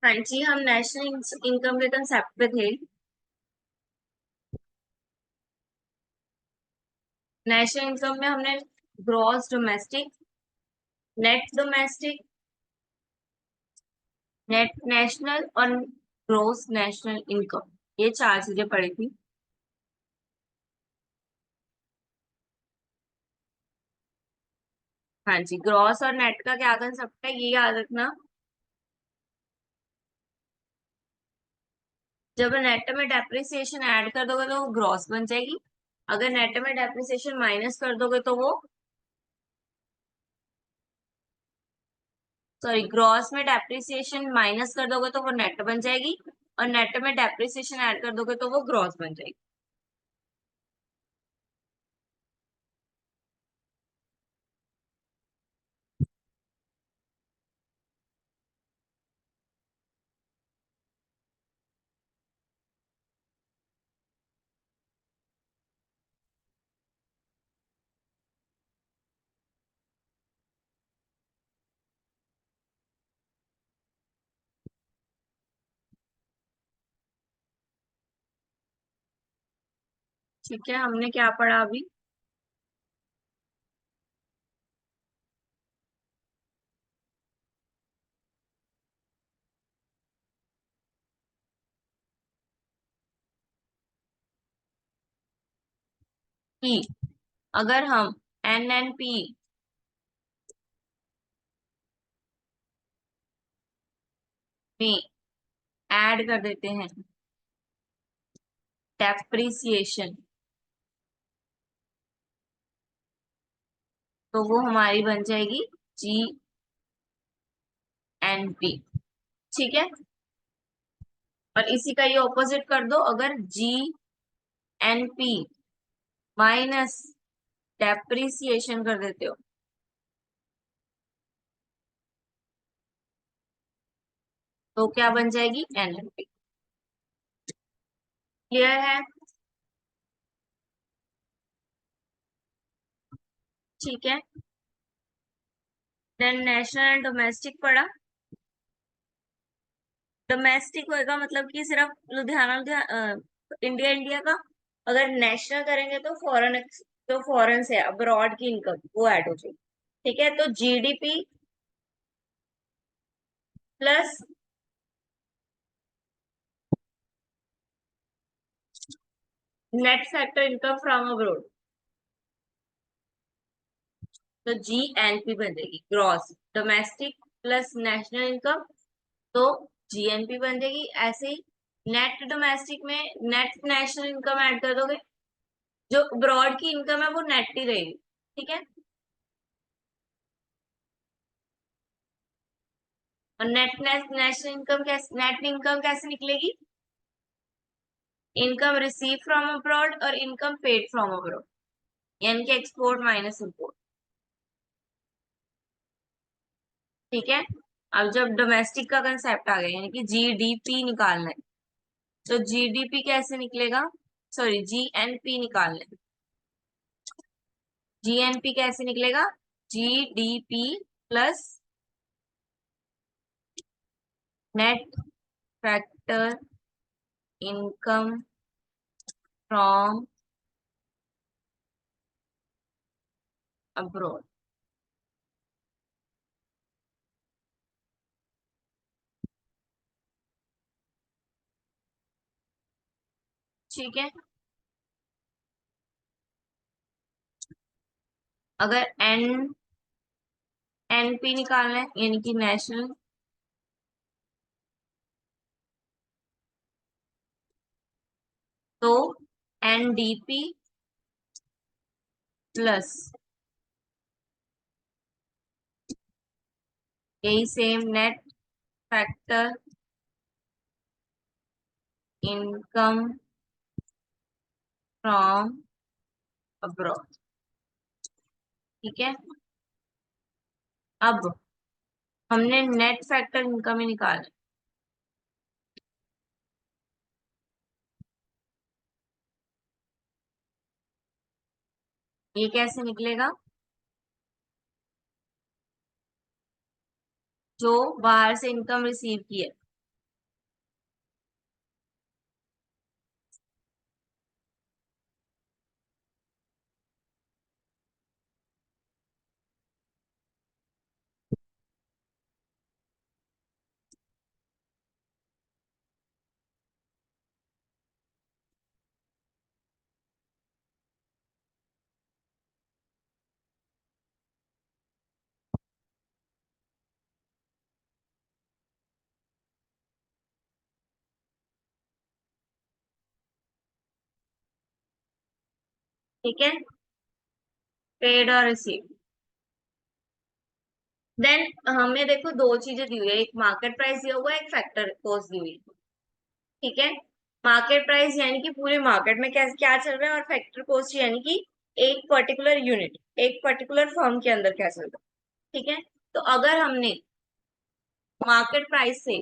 हाँ जी, हम national income के कंसेप्ट पे थे। नेशनल इनकम में हमने gross domestic, net domestic, net national और ग्रॉस नेशनल इनकम, ये चार चीजें पढ़ी थी। हाँ जी, ग्रॉस और नेट का क्या कंसेप्ट है ये याद रखना। जब नेट में डेप्रिसिएशन ऐड कर दोगे तो वो ग्रॉस बन जाएगी। अगर नेट में डेप्रिसिएशन माइनस कर दोगे तो वो, सॉरी, ग्रॉस में डेप्रिसिएशन माइनस कर दोगे तो वो नेट बन जाएगी, और नेट में डेप्रिसिएशन ऐड कर दोगे तो वो ग्रॉस बन जाएगी। ठीक है, हमने क्या पढ़ा अभी? कि अगर हम एनएनपी में ऐड कर देते हैं डेप्रिसिएशन, तो वो हमारी बन जाएगी जीएनपी। ठीक है, और इसी का ये ऑपोजिट कर दो। अगर जीएनपी माइनस डेप्रिसिएशन कर देते हो तो क्या बन जाएगी? एनएनपी। क्लियर है? ठीक है, देन नेशनल एंड डोमेस्टिक पढ़ा। डोमेस्टिक होएगा मतलब कि सिर्फ लुधियाना लुधियाना, इंडिया इंडिया का। अगर नेशनल करेंगे तो फॉरेन, जो फॉरेन से अब्रॉड की इनकम वो ऐड हो जाएगी। ठीक है, तो GDP plus net factor income from abroad, तो जीएनपी बन जाएगी। Gross domestic plus national income, तो जीएनपी बन जाएगी। ऐसे ही नेट डोमेस्टिक में नेट नेशनल इनकम ऐड कर दोगे, जो अब्रॉड की इनकम है वो नेट ही रहेगी। ठीक है, और नेट नेशनल इनकम कैसे, नेट इनकम कैसे निकलेगी? इनकम रिसीव फ्रॉम अब्रॉड और इनकम पेड फ्रॉम अब्रॉड, यानी कि एक्सपोर्ट माइनस इम्पोर्ट। ठीक है, अब जब डोमेस्टिक का कंसेप्ट आ गया, यानी कि जीडीपी निकालना है, तो जीडीपी कैसे निकलेगा? सॉरी, जीएनपी निकालना है। जीएनपी कैसे निकलेगा? GDP plus net factor income from abroad. ठीक है, अगर एनपी निकालना है, यानी कि नेशनल, तो एनडीपी प्लस यही same net factor income from abroad. ठीक है, अब हमने नेट फैक्टर इनकम ही निकाला। ये कैसे निकलेगा? जो बाहर से इनकम रिसीव की है, ठीक है, पेड और रिसीव। देन हमें देखो दो चीजें दी हुई है, एक मार्केट प्राइस दिया हुआ है, एक फैक्टर कॉस्ट दी हुई है। ठीक है, मार्केट प्राइस यानी कि पूरे मार्केट में क्या क्या चल रहा है, और फैक्टर कॉस्ट यानी कि एक पर्टिकुलर यूनिट, एक पर्टिकुलर फर्म के अंदर क्या चल रहा है। ठीक है, तो अगर हमने मार्केट प्राइस से,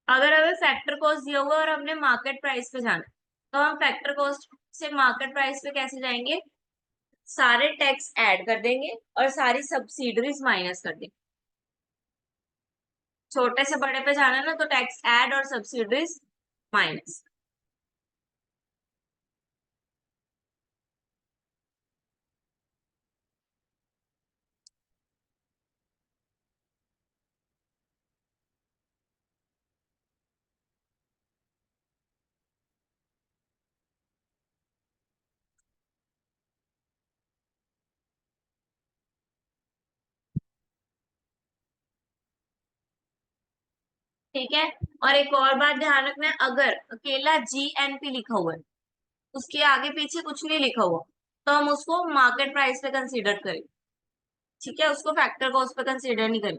अगर हमें फैक्टर कॉस्ट दिया हुआ है और हमने मार्केट प्राइस पे जाना है, तो हम फैक्टर कॉस्ट से मार्केट प्राइस पे कैसे जाएंगे, सारे टैक्स ऐड कर देंगे और सारी सब्सिडरीज माइनस कर देंगे। छोटे से बड़े पे जाना है ना, तो टैक्स ऐड और सब्सिडरीज माइनस। ठीक है, और एक और बात ध्यान रखना है, अगर अकेला जीएनपी लिखा हुआ है, उसके आगे पीछे कुछ नहीं लिखा हुआ, तो हम उसको मार्केट प्राइस पे कंसीडर करें। ठीक है, उसको फैक्टर कॉस्ट पे कंसीडर नहीं करें,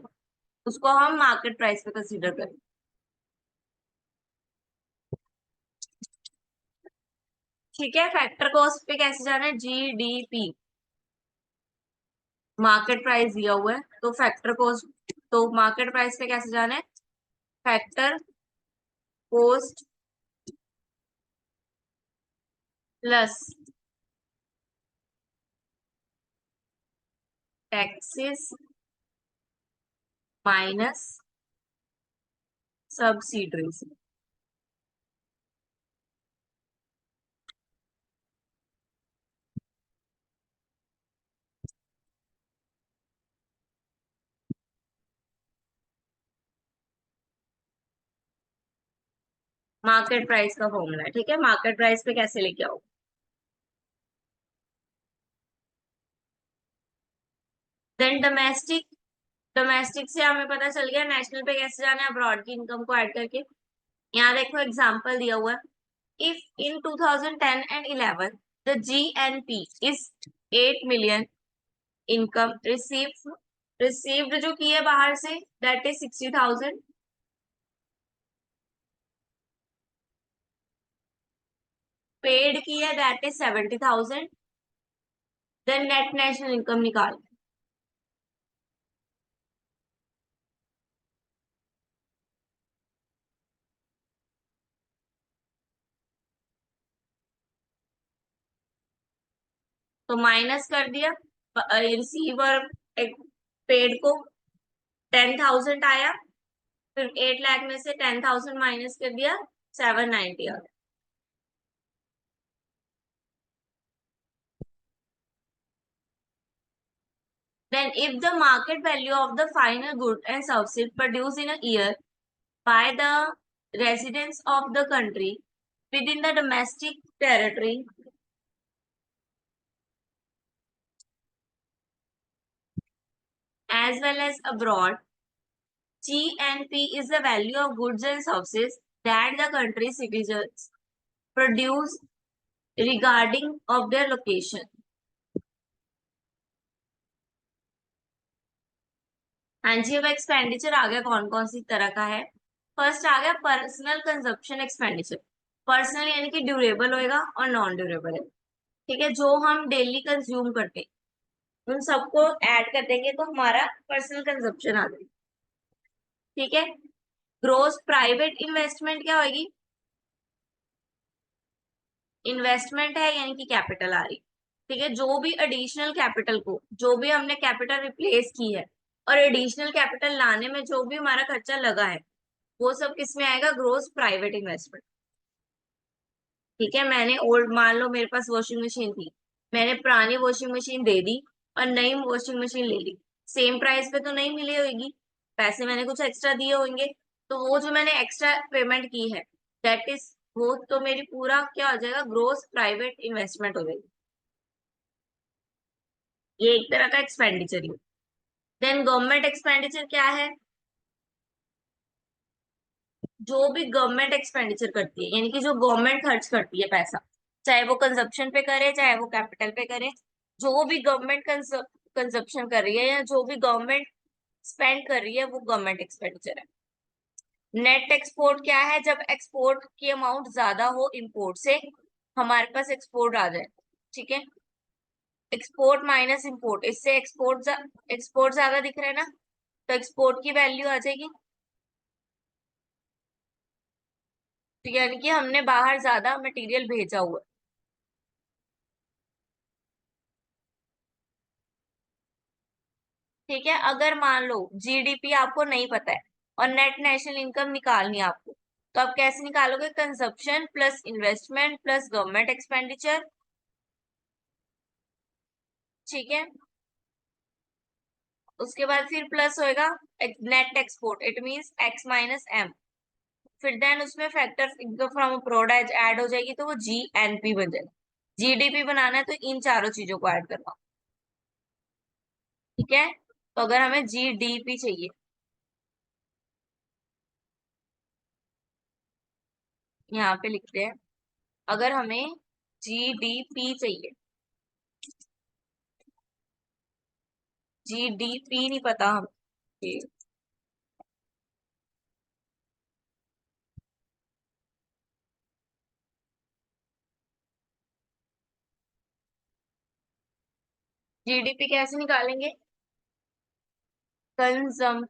उसको हम मार्केट प्राइस पे कंसीडर करें। ठीक है, फैक्टर कॉस्ट पे कैसे जाना है, जीडीपी, मार्केट प्राइस दिया हुआ है तो फैक्टर कॉस्ट, तो मार्केट प्राइस पे कैसे जाना है, factor cost plus taxes minus subsidiaries. Market price का फॉर्मूला है। ठीक है, मार्केट प्राइस पे कैसे लेके आओ, देन डोमेस्टिक, डोमेस्टिक से हमें पता चल गया नेशनल पे कैसे जाना है, अब्रॉड की इनकम को ऐड करके। यहाँ देखो एग्जांपल दिया हुआ है, if in 2010 and 11 the GNP is 8 million, income received जो की है बाहर से दैट इज 60,000, पेड की है that is 70,000, then net national income निकाल। तो माइनस कर दिया, रिसीव और पेड को 10,000 आया, फिर 8 लाख में से 10,000 माइनस कर दिया, 790 आ गया। Then if the market value of the final good and services produced in a year by the residents of the country within the domestic territory as well as abroad, GNP is the value of goods and services that the country's citizens produce regarding of their location। हाँ जी, अब expenditure आ गया कौन कौन सी तरह का है। First आ गया personal consumption expenditure. Personal यानी कि ड्यूरेबल होएगा और नॉन ड्यूरेबल है। ठीक है, जो हम डेली कंज्यूम करते हैं उन सबको ऐड कर देंगे तो हमारा पर्सनल कंजप्शन आ जाएगी। ठीक है, ग्रोस प्राइवेट इन्वेस्टमेंट क्या होगी, इन्वेस्टमेंट है यानी कि कैपिटल आ रही। ठीक है, जो भी एडिशनल कैपिटल को, जो भी हमने कैपिटल रिप्लेस की है और एडिशनल कैपिटल लाने में जो भी हमारा खर्चा लगा है, वो सब किस में आएगा, ग्रोस प्राइवेट इन्वेस्टमेंट। ठीक है, मैंने ओल्ड, मान लो मेरे पास वॉशिंग मशीन थी, मैंने पुरानी वॉशिंग मशीन दे दी और नई वॉशिंग मशीन ले ली, सेम प्राइस पे तो नहीं मिली होगी, पैसे मैंने कुछ एक्स्ट्रा दिए होंगे, तो वो जो मैंने एक्स्ट्रा पेमेंट की है दैट इज, वो तो मेरी पूरा क्या हो जाएगा, ग्रोस प्राइवेट इन्वेस्टमेंट हो जाएगी। ये एक तरह का एक्सपेंडिचर है। देन गवर्नमेंट एक्सपेंडिचर क्या है, जो भी गवर्नमेंट एक्सपेंडिचर करती है, यानी कि जो गवर्नमेंट खर्च करती है पैसा, चाहे वो कंजप्शन पे करे चाहे वो कैपिटल पे करे, जो भी गवर्नमेंट कंजप्शन कर रही है या जो भी गवर्नमेंट स्पेंड कर रही है वो गवर्नमेंट एक्सपेंडिचर है। नेट एक्सपोर्ट क्या है? जब एक्सपोर्ट की अमाउंट ज्यादा हो इंपोर्ट से, हमारे पास एक्सपोर्ट आ जाए, ठीक है। एक्सपोर्ट माइनस इंपोर्ट, इससे एक्सपोर्ट ज्यादा दिख रहा है ना, तो एक्सपोर्ट की वैल्यू आ जाएगी। तो यानी कि हमने बाहर ज्यादा मटेरियल भेजा हुआ है। ठीक है, अगर मान लो जीडीपी आपको नहीं पता है और नेट नेशनल इनकम निकालनी है आपको, तो आप कैसे निकालोगे? Consumption plus investment plus government expenditure, ठीक है। उसके बाद फिर प्लस होएगा net export, it means X minus M. फिर देन उसमें factors income from abroad add हो जाएगी, तो वो जीएनपी बन जाएगा। जीडीपी बनाना है तो इन चारों चीजों को ऐड करना, ठीक है। तो अगर हमें जीडीपी चाहिए, यहाँ पे लिखते हैं, अगर हमें जीडीपी चाहिए, जीडीपी नहीं पता हम, जीडीपी कैसे निकालेंगे? कंजम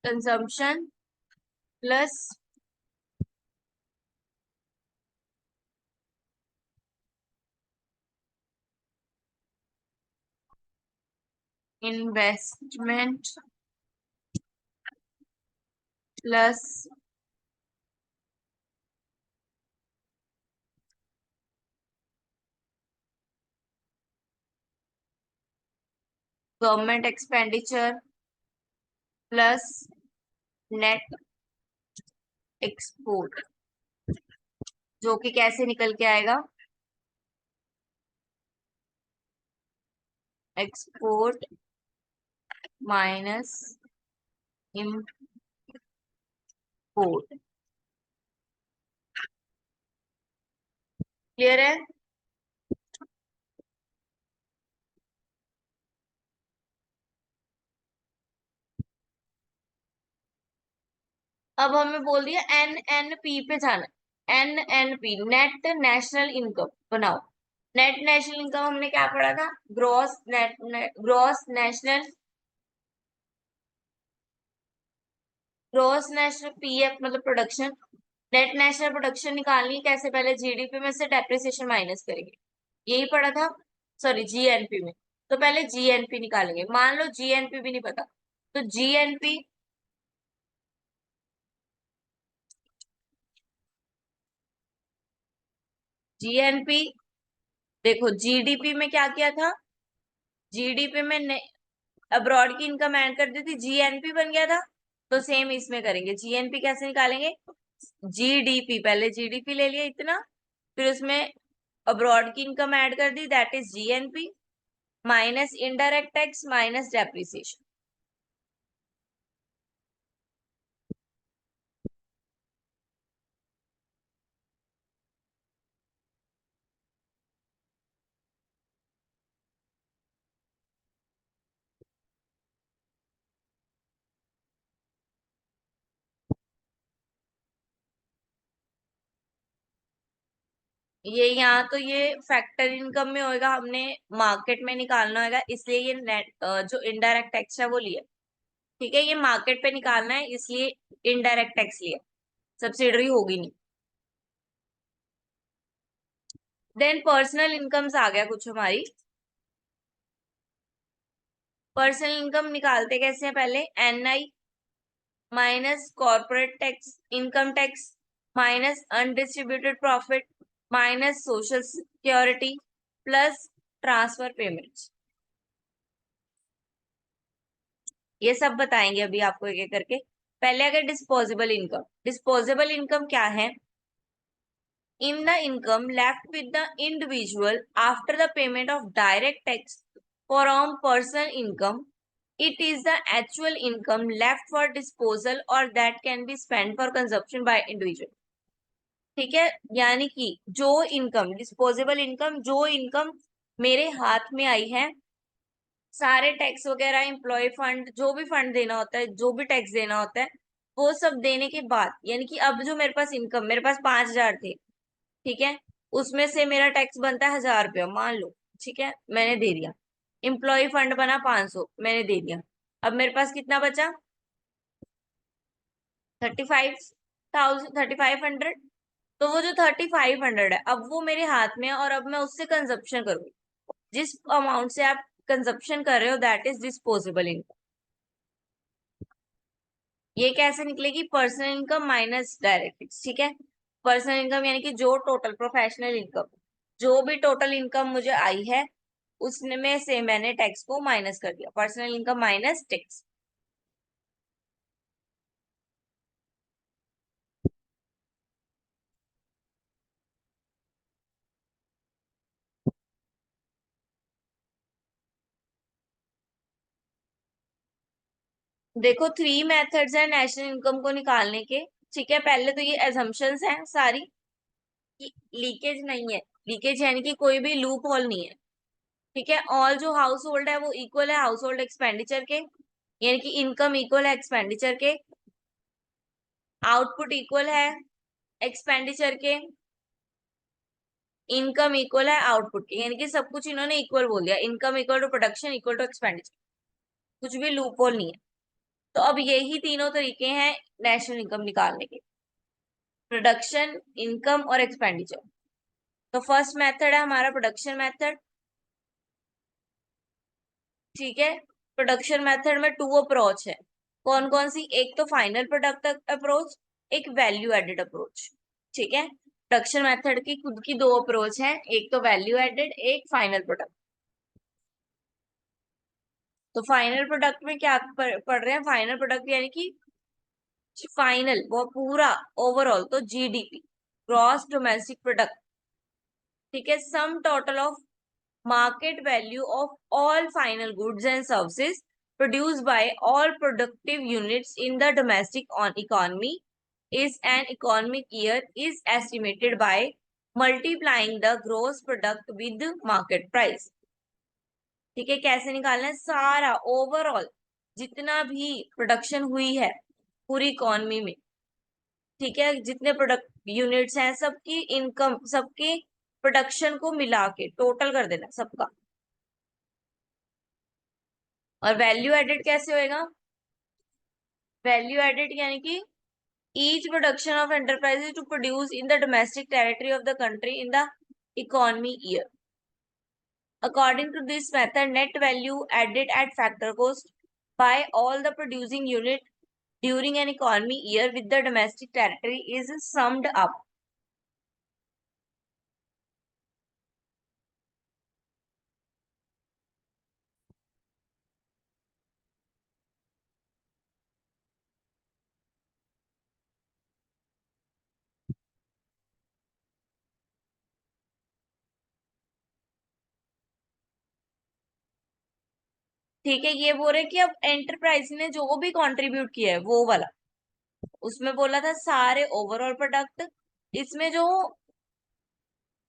consumption plus investment plus government expenditure plus net export, जो कि कैसे निकल के आएगा? Export minus import. क्लियर है? अब हमें बोल दिया एनएनपी पे जाना। एनएनपी नेट नेशनल इनकम बनाओ। नेट नेशनल इनकम हमने क्या पढ़ा था? Gross national gross national PF मतलब प्रोडक्शन। नेट नेशनल प्रोडक्शन निकालनी है कैसे? पहले जीडीपी में से डेप्रिसिएशन माइनस करेंगे, यही पढ़ा था। सॉरी, जीएनपी में। तो पहले जीएनपी निकालेंगे, मान लो जीएनपी भी नहीं पता, तो जीएनपी, जीएनपी देखो जीडीपी में क्या किया था? जीडीपी में अब्रॉड की इनकम ऐड कर दी थी, जीएनपी बन गया था। तो सेम इसमें करेंगे। जीएनपी कैसे निकालेंगे? जीडीपी, पहले जीडीपी ले लिया इतना, फिर उसमें अब्रॉड की इनकम ऐड कर दी, that is GNP minus indirect tax minus depreciation. ये यहाँ तो ये फैक्टर इनकम में होएगा, हमने मार्केट में निकालना होगा, इसलिए ये नेट जो इनडायरेक्ट टैक्स है वो लिया। ठीक है, ये मार्केट पे निकालना है इसलिए इनडायरेक्ट टैक्स लिया, सब्सिडरी होगी नहीं। देन पर्सनल इनकम्स आ गया कुछ हमारी। पर्सनल इनकम निकालते कैसे हैं? पहले NI minus corporate tax income tax minus undistributed profit minus social security plus transfer payments. ये सब बताएंगे अभी आपको एक एक करके। पहले अगर डिस्पोजेबल इनकम, डिस्पोजेबल इनकम क्या है? In the income left with the individual after the payment of direct tax from personal income it is the actual income left for disposal और that can be spend for consumption by individual. ठीक है, यानी कि जो income, disposable income, जो income मेरे हाथ में आई है, सारे टैक्स वगैरह, एम्प्लॉय फंड, जो भी फंड देना होता है, जो भी टैक्स देना होता है, वो सब देने के बाद, यानी कि अब जो मेरे पास इनकम, मेरे पास 5,000 थे, ठीक है, उसमें से मेरा टैक्स बनता है 1,000 रुपया, मान लो, ठीक है, मैंने दे दिया। एम्प्लॉय फंड बना 500, मैंने दे दिया। अब मेरे पास कितना बचा? 35,000, 3,500। तो वो जो 3,500 है, अब वो मेरे हाथ में है और अब मैं उससे कंजप्शन करूंगी। जिस अमाउंट से आप कंजप्शन कर रहे हो, दैट इज डिस्पोजेबल इनकम। ये कैसे निकलेगी? पर्सनल इनकम माइनस डायरेक्ट, ठीक है। पर्सनल इनकम यानी कि जो टोटल प्रोफेशनल इनकम, जो भी टोटल इनकम मुझे आई है, उसमें से मैंने टैक्स को माइनस कर दिया। Personal income minus tax. देखो 3 मेथड्स है नेशनल इनकम को निकालने के। ठीक है, पहले तो ये एजम्पशंस हैं सारी कि लीकेज नहीं है। लीकेज यानी कि कोई भी लूप होल नहीं है। ठीक है, ऑल जो हाउस होल्ड है वो इक्वल है हाउस होल्ड एक्सपेंडिचर के, यानी कि इनकम इक्वल है एक्सपेंडिचर के, आउटपुट इक्वल है एक्सपेंडिचर के, इनकम इक्वल है आउटपुट के, यानी कि सब कुछ इन्होंने इक्वल बोल दिया। Income equal to production equal to expenditure, कुछ भी लूप होल नहीं है। तो अब यही तीनों तरीके हैं नेशनल इनकम निकालने के, प्रोडक्शन, इनकम और एक्सपेंडिचर। तो फर्स्ट मेथड है हमारा प्रोडक्शन मेथड। ठीक है, प्रोडक्शन मेथड में 2 अप्रोच है। कौन कौन सी? एक तो फाइनल प्रोडक्ट अप्रोच, एक वैल्यू एडेड अप्रोच। ठीक है, प्रोडक्शन मेथड की खुद की 2 अप्रोच है, एक तो वैल्यू एडेड, एक फाइनल प्रोडक्ट। तो फाइनल प्रोडक्ट में क्या पढ़ रहे हैं? फाइनल प्रोडक्ट यानी कि फाइनल, वो पूरा ओवरऑल, तो जीडीपी, ग्रॉस डोमेस्टिक प्रोडक्ट। ठीक है, sum total of market value of all final goods and services produced by all productive units in the domestic economy is an economic year is estimated by multiplying the gross product with market price। ठीक है, कैसे निकालना है? सारा overall जितना भी production हुई है पूरी इकोनॉमी में, ठीक है, जितने प्रोडक्ट यूनिट्स हैं, सबकी इनकम, सबकी प्रोडक्शन को मिला के टोटल कर देना सबका। और वैल्यू एडेड कैसे होएगा? वैल्यू एडेड यानी कि each production of enterprises to produce in the domestic territory of the country in the economy year. According to this method, net value added at factor cost by all the producing unit during an economy year with the domestic territory is summed up. ठीक है, ये बोल रहे कि अब enterprise ने जो भी कंट्रीब्यूट किया है वो वाला, उसमें बोला था सारे ओवरऑल प्रोडक्ट, इसमें जो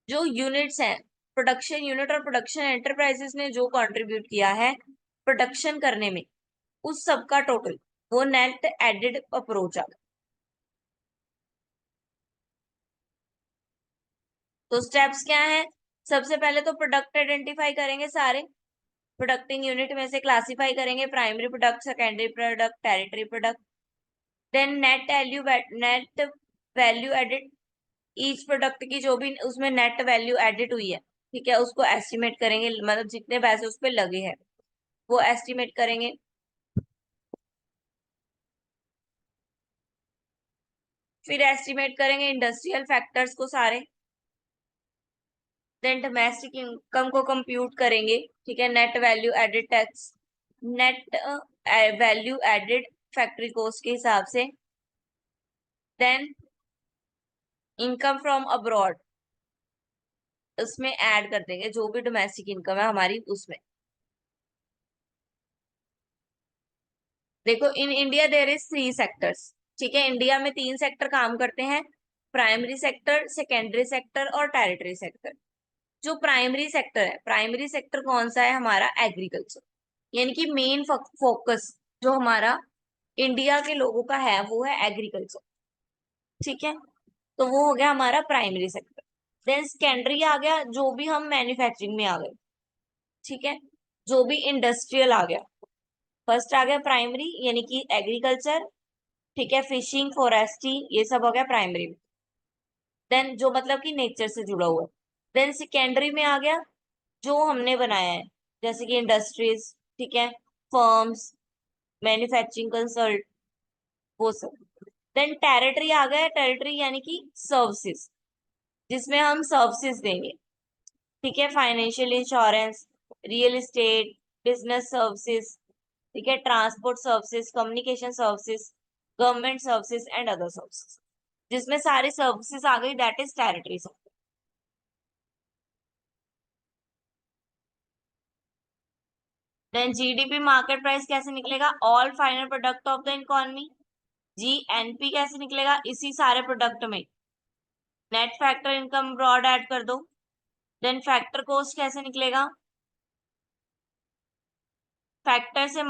जो यूनिट्स हैं, प्रोडक्शन यूनिट और प्रोडक्शन एंटरप्राइजेस ने जो कंट्रीब्यूट किया है प्रोडक्शन करने में, उस सब का टोटल, वो नेट एडेड अप्रोच आ गया। तो स्टेप्स क्या है? सबसे पहले तो प्रोडक्ट आइडेंटिफाई करेंगे सारे, प्रोडक्टिंग यूनिट में से क्लासिफाई करेंगे primary product, secondary product, territory product. Then net value added, each product की जो भी उसमें नेट वैल्यू एडेड हुई है, ठीक है, उसको एस्टिमेट करेंगे, मतलब जितने पैसे उस पर लगे हैं वो एस्टिमेट करेंगे। फिर एस्टिमेट करेंगे इंडस्ट्रियल फैक्टर्स को सारे। देन डोमेस्टिक इनकम को कंप्यूट करेंगे। ठीक है, net value added tax, net value added factory cost के हिसाब से। देन इनकम फ्रॉम अब्रॉड, उसमें ऐड कर देंगे जो भी डोमेस्टिक इनकम है हमारी उसमें। देखो, in India there is 3 sectors. ठीक है, इंडिया में 3 सेक्टर काम करते हैं। प्राइमरी सेक्टर, सेकेंडरी सेक्टर और टेरिटरी सेक्टर। जो प्राइमरी सेक्टर है, प्राइमरी सेक्टर कौन सा है हमारा? एग्रीकल्चर। यानी कि मेन फोकस जो हमारा इंडिया के लोगों का है वो है एग्रीकल्चर। ठीक है, तो वो हो गया हमारा प्राइमरी सेक्टर। देन सेकेंडरी आ गया, जो भी हम मैन्युफैक्चरिंग में आ गए। ठीक है, जो भी इंडस्ट्रियल आ गया। फर्स्ट आ गया प्राइमरी यानी कि एग्रीकल्चर। ठीक है, फिशिंग, फॉरेस्ट्री, ये सब हो गया प्राइमरी में। देन जो मतलब कि नेचर से जुड़ा हुआ है। देन सेकेंडरी में आ गया जो हमने बनाया है, जैसे कि इंडस्ट्रीज। ठीक है, फर्म्स, मैन्युफैक्चरिंग कंसल्ट, वो सब। देन टेरिटरी आ गया, टेरिटरी यानी कि सर्विसेज, जिसमें हम सर्विसेज देंगे। ठीक है, financial insurance, real estate, business services. ठीक है, transport services, communication services, government services and other services, जिसमें सारी सर्विसेज आ गई, that is territory. Then GDP market price कैसे निकलेगा? All final product of the economy. GNP कैसे निकलेगा? इसी सारे प्रोडक्ट में net factor income broad add कर दो। देन फैक्टर कॉस्ट कैसे निकलेगा? फैक्टर से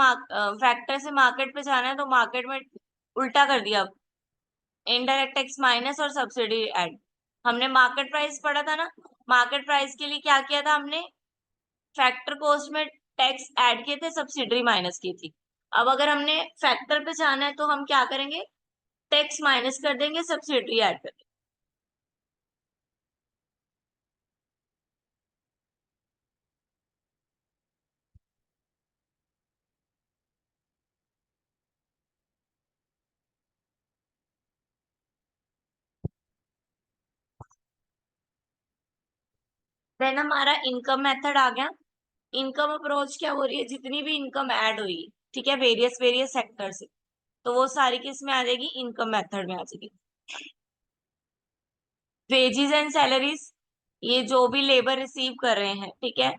मार्केट पे जाना है तो मार्केट में उल्टा कर दिया। इनडायरेक्ट टैक्स माइनस और सब्सिडी ऐड। हमने मार्केट प्राइस पढ़ा था ना, मार्केट प्राइस के लिए क्या किया था हमने? फैक्टर कॉस्ट में टैक्स ऐड किए थे, सब्सिडी माइनस की थी। अब अगर हमने फैक्टर पे जाना है तो हम क्या करेंगे? टैक्स माइनस कर देंगे, सब्सिडी ऐड कर देंगे। देन हमारा इनकम मेथड आ गया। इनकम अप्रोच क्या हो रही है? जितनी भी इनकम ऐड हुई, ठीक है, वेरियस वेरियस सेक्टर से, तो वो सारी किस में आ जाएगी? इनकम मेथड में आ जाएगी। वेजेस एंड सैलरीज, ये जो भी लेबर रिसीव कर रहे हैं, ठीक है,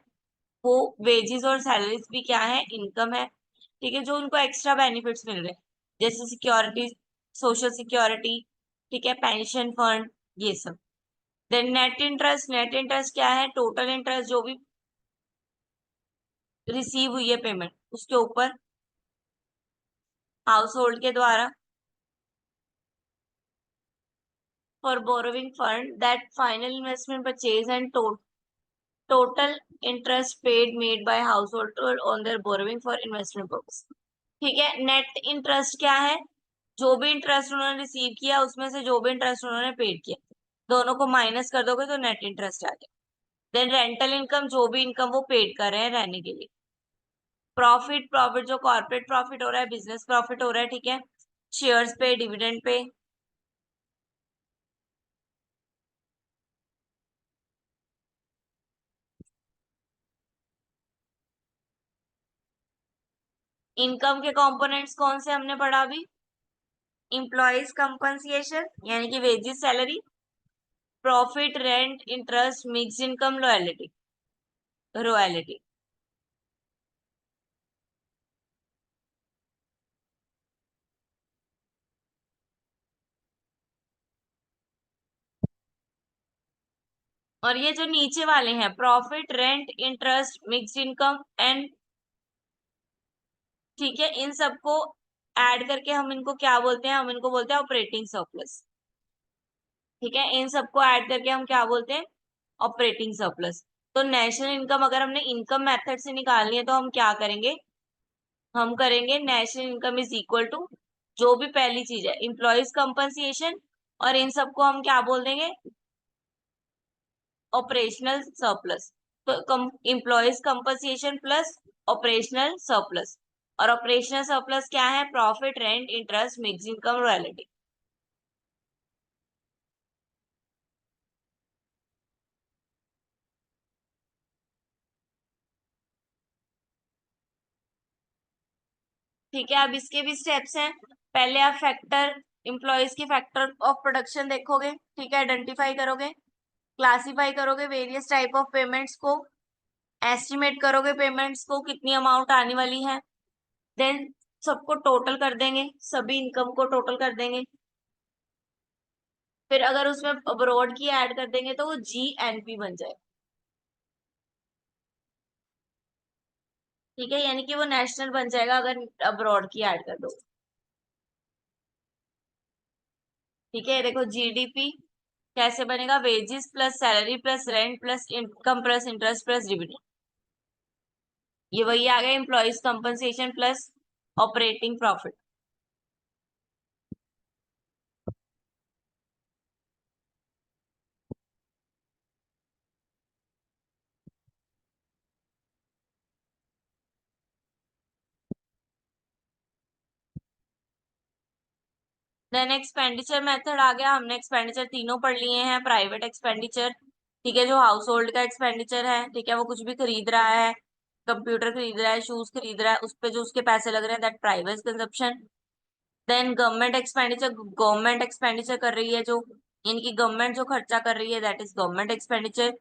वो वेजेस और सैलरीज भी क्या है? इनकम है। ठीक है, जो उनको एक्स्ट्रा बेनिफिट्स मिल रहे हैं, जैसे सिक्योरिटी, सोशल सिक्योरिटी, ठीक है, पेंशन फंड, ये सब। Then net interest, net interest क्या है? टोटल इंटरेस्ट जो भी रिसीव हुई है पेमेंट, उसके ऊपर हाउस होल्ड के द्वारा for borrowing fund that final investment purchase and total interest paid made by house hold on their borrowing for investment purpose. ठीक है, नेट इंटरेस्ट क्या है? जो भी इंटरेस्ट उन्होंने रिसीव किया उसमें से जो भी इंटरेस्ट उन्होंने पेड किया, दोनों को माइनस कर दोगे तो नेट इंटरेस्ट आ जाए। देन रेंटल इनकम, जो भी इनकम वो पेड कर रहे हैं रहने के लिए। प्रॉफिट, प्रॉफिट जो कॉर्पोरेट प्रॉफिट हो रहा है, बिजनेस प्रॉफिट हो रहा है, ठीक है, शेयर्स पे, डिविडेंड पे। इनकम के कंपोनेंट्स कौन से हमने पढ़ा अभी? इम्प्लॉयज कंपनसेशन यानी कि wages, salary, profit, rent, interest, mix income, royalty, royalty. और ये जो नीचे वाले हैं, profit, rent, interest, mix income and, ठीक है, इन सबको ऐड करके हम इनको क्या बोलते हैं? हम इनको बोलते हैं ऑपरेटिंग सरप्लस। ठीक है, इन सबको ऐड करके हम क्या बोलते हैं? Operating surplus. तो नेशनल इनकम अगर हमने इनकम मेथड से निकालनी है तो हम क्या करेंगे? हम करेंगे national income is equal to, जो भी पहली चीज है, इम्प्लॉयज कंपनसेशन, और इन सबको हम क्या बोल देंगे? Operational surplus. तो employees compensation plus operational surplus. और ऑपरेशनल सरप्लस क्या है? Profit, rent, interest, mix income, royalty. ठीक है, अब इसके भी स्टेप्स हैं। पहले आप फैक्टर, इम्प्लॉयज के फैक्टर ऑफ प्रोडक्शन देखोगे, ठीक है, आइडेंटिफाई करोगे, क्लासिफाई करोगे वेरियस टाइप ऑफ पेमेंट्स को, एस्टिमेट करोगे पेमेंट्स को कितनी अमाउंट आने वाली है। देन सबको टोटल कर देंगे, सभी इनकम को टोटल कर देंगे। फिर अगर उसमें अब्रॉड की ऐड कर देंगे तो वो GNP बन जाए। ठीक है, यानी कि वो नेशनल बन जाएगा अगर अब्रॉड की ऐड कर दो। ठीक है, देखो GDP कैसे बनेगा, wages plus salary plus rent plus income plus interest plus dividend. ये वही आ गया, employees compensation plus operating profit. Then expenditure method आ गया, हमने एक्सपेंडिचर तीनों पढ़ लिए हैं। प्राइवेट एक्सपेंडिचर, ठीक है, जो हाउस होल्ड का एक्सपेंडिचर है, ठीक है, वो कुछ भी खरीद रहा है, कंप्यूटर खरीद रहा है, शूज खरीद रहा है, उस पे जो उसके पैसे लग रहे हैं, that private consumption. Then government expenditure, government expenditure कर रही है जो, इनकी गवर्नमेंट जो खर्चा कर रही है, that is government expenditure.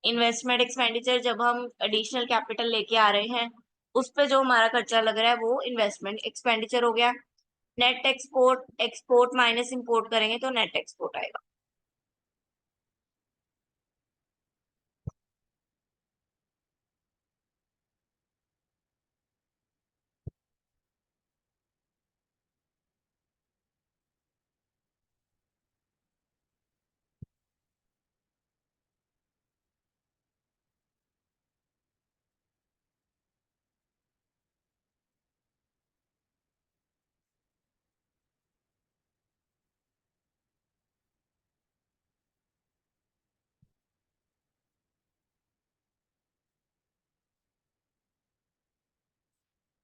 Investment expenditure, जब हम एडिशनल कैपिटल लेके आ रहे हैं, उस पे जो हमारा खर्चा लग रहा है वो इन्वेस्टमेंट एक्सपेंडिचर हो गया। Net export, export minus import करेंगे तो नेट एक्सपोर्ट आएगा।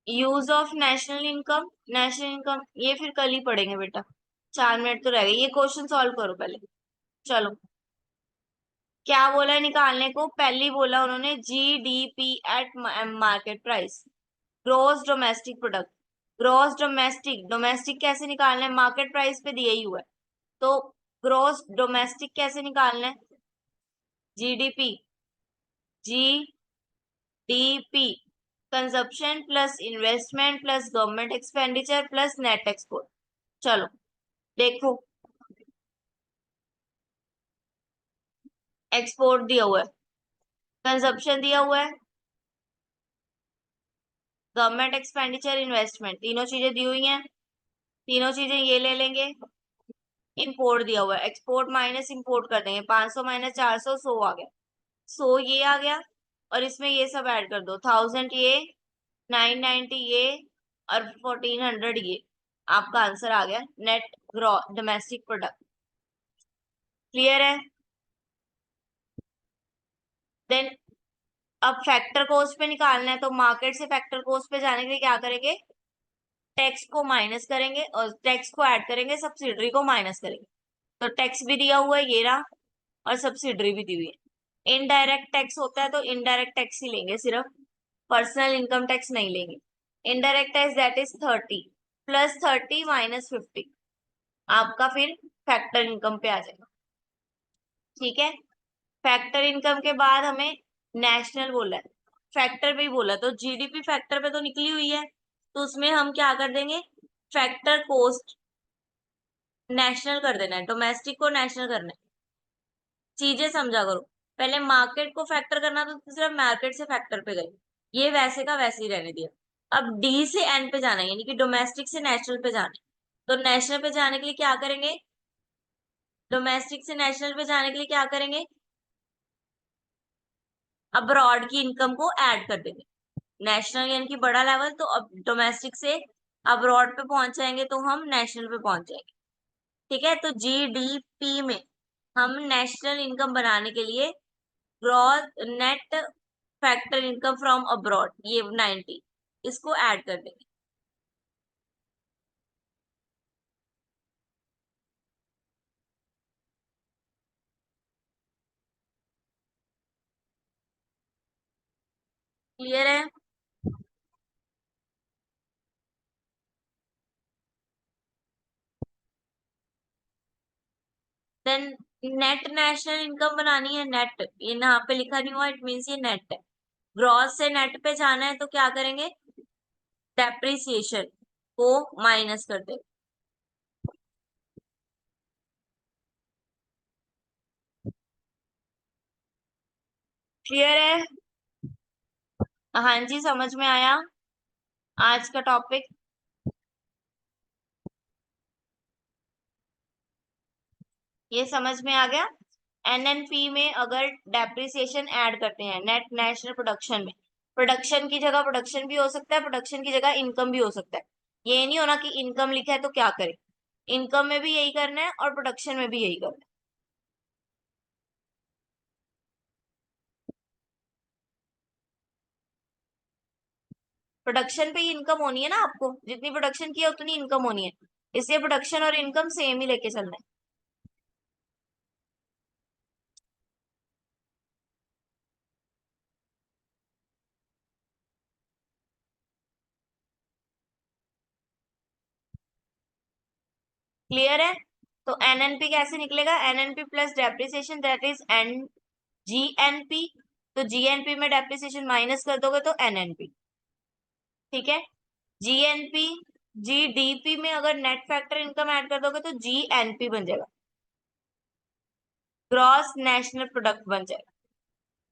Use of national income, national income ये फिर कल ही पढ़ेंगे बेटा, 4 मिनट तो रह गए। ये क्वेश्चन सॉल्व करो पहले। चलो, क्या बोला है निकालने को, पहले ही बोला उन्होंने GDP at market price, gross domestic product. Gross domestic, domestic कैसे निकालना है, मार्केट प्राइस पे दिया ही हुआ है, तो ग्रोस डोमेस्टिक कैसे निकालना है, GDP, GDP consumption plus investment plus government expenditure plus net export. चलो देखो, एक्सपोर्ट दिया हुआ है, कंजप्शन दिया हुआ है, गवर्नमेंट एक्सपेंडिचर, इन्वेस्टमेंट, तीनों चीजें दी हुई हैं, तीनों चीजें ये ले लेंगे। इंपोर्ट दिया हुआ है, एक्सपोर्ट माइनस इंपोर्ट कर देंगे, 500 माइनस 400, 100 आ गया, 100 ये आ गया, और इसमें ये सब ऐड कर दो, 1000 ये, 990 ये, और 1400 ये। आपका आंसर आ गया नेट डोमेस्टिक प्रोडक्ट। क्लियर है? देन अब फैक्टर कॉस्ट पे निकालना है, तो मार्केट से फैक्टर कॉस्ट पे जाने के लिए क्या करेंगे, टैक्स को माइनस करेंगे और टैक्स को ऐड करेंगे, सब्सिडरी को माइनस करेंगे। तो टैक्स भी दिया हुआ है ये रहा, और सब्सिडरी भी दी हुई है। इनडायरेक्ट टैक्स होता है तो इनडायरेक्ट टैक्स ही लेंगे सिर्फ, पर्सनल इनकम टैक्स नहीं लेंगे। Indirect tax that is 30 plus 30 minus 50, आपका फिर फैक्टर इनकम पे आ जाएगा। ठीक है, फैक्टर इनकम के बाद हमें नेशनल बोला है, फैक्टर पे ही बोला, तो GDP फैक्टर पे तो निकली हुई है, तो उसमें हम क्या कर देंगे, फैक्टर कोस्ट नेशनल कर देना है, डोमेस्टिक को नेशनल करना है। चीजें समझा करो, पहले मार्केट को फैक्टर करना तो सिर्फ मार्केट से फैक्टर पे गए, ये वैसे का वैसे ही रहने दिया। अब D से N पे जाना है, यानी कि डोमेस्टिक से नेशनल पे जाना है, तो नेशनल पे जाने के लिए क्या करेंगे, डोमेस्टिक से नेशनल पे जाने के लिए क्या करेंगे, अब्रॉड की इनकम को ऐड कर देंगे। नेशनल यानी कि बड़ा लेवल, तो अब डोमेस्टिक से अब्रॉड पे पहुंच जाएंगे तो हम नेशनल पे पहुंच जाएंगे। ठीक है, तो GDP में हम नेशनल इनकम बनाने के लिए gross net factor income from abroad, ये 90, इसको ऐड कर देंगे। क्लियर है? देन नेट नेशनल इनकम बनानी है, नेट, ये यहाँ पे लिखा नहीं हुआ, इट मीन्स ये नेट है। ग्रॉस से नेट पे जाना है तो क्या करेंगे, डेप्रिसिएशन, को माइनस कर दे। क्लियर है? हाँ जी, समझ में आया आज का टॉपिक? ये समझ में आ गया। एनएनपी में अगर डेप्रिसिएशन ऐड करते हैं नेट नेशनल प्रोडक्शन में, प्रोडक्शन की जगह प्रोडक्शन भी हो सकता है, प्रोडक्शन की जगह इनकम भी हो सकता है। ये नहीं होना कि इनकम लिखा है तो क्या करें, इनकम में भी यही करना है और प्रोडक्शन में भी यही करना है। प्रोडक्शन पे ही इनकम होनी है ना, आपको जितनी प्रोडक्शन की है उतनी इनकम होनी है, इसलिए प्रोडक्शन और इनकम सेम ही लेके चलना है। क्लियर है? तो एनएनपी कैसे निकलेगा? NNP plus depreciation that is an GNP. तो जीएनपी में डेप्रिसिएशन माइनस कर दोगे तो एनएनपी। ठीक है। जीएनपी जीडीपी में अगर नेट फैक्टर इनकम ऐड कर दोगे तो जीएनपी बन जाएगा, ग्रॉस नेशनल प्रोडक्ट बन जाएगा।